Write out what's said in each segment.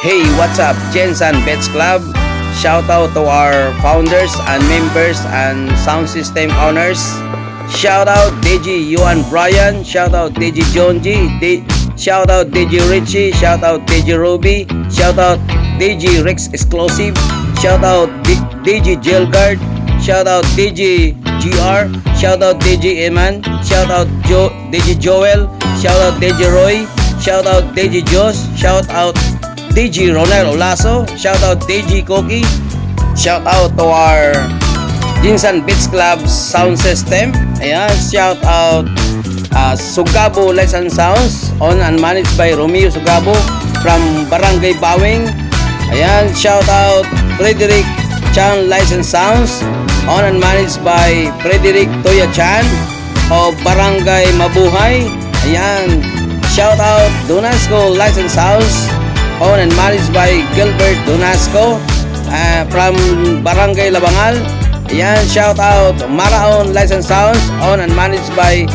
Hey, what's up, Jensen Bets Club? Shout out to our founders and members and sound system owners. Shout out DJ Yuan Brian. Shout out DJ John G. Shout out DJ Richie. Shout out DJ Ruby. Shout out DJ Rex Exclusive. Shout out DJ Jailguard. Shout out DJ GR. Shout out DJ Eman. Shout out DJ Joel. Shout out DJ Roy. Shout out DJ Josh. Shout out DJ Ronel Olaso. Shout out DJ Koki. Shout out to our Jinsan Beats Club sound system. Ayan, shout out Sugabo Lights and Sounds, owned and managed by Romeo Sugabo from Barangay Bawing. Ayan, shout out Frederick Chan Lights and Sounds, owned and managed by Frederick Toya Chan of Barangay Mabuhay. Ayan, shout out Donasco Lights and Sounds, owned and managed by Gilbert Donasco from Barangay Labangal. Ayan, shout out Maraon Lights and Sounds, owned and managed by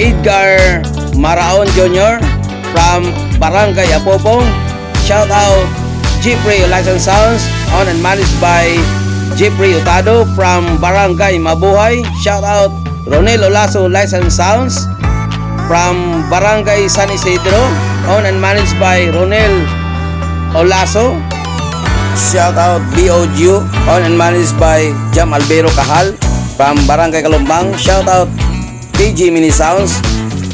Edgar Maraon Jr. from Barangay Apopong. Shout out Jeffrey Lights and Sounds, owned and managed by Jeffrey Utado from Barangay Mabuhay. Shout out Ronel Olaso Lights and Sounds from Barangay San Isidro, owned and managed by Ronel Olaso. Shout out BOGU, owned and managed by Jam Albero Kahal from Barangay Kalumbang. Shout out TG Mini Sounds,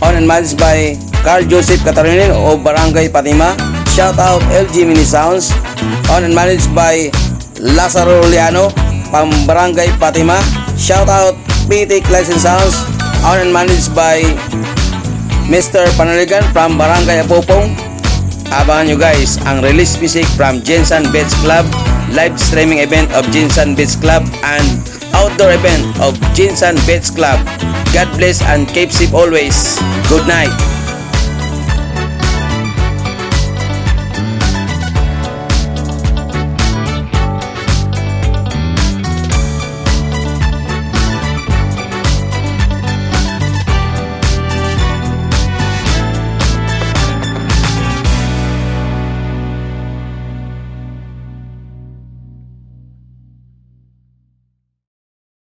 owned and managed by Carl Joseph Catarinin of Barangay Patima. Shout out LG Mini Sounds, owned and managed by Lazaro Liano from Barangay Patima. Shout out PT Lights and Sounds, owned and managed by Mr. Panaligan from Barangay Apopong. Abangan nyo guys ang release music from Jensen Bets Club, live streaming event of Jensen Bets Club, and outdoor event of Jensen Bets Club. God bless and keep safe always. Good night.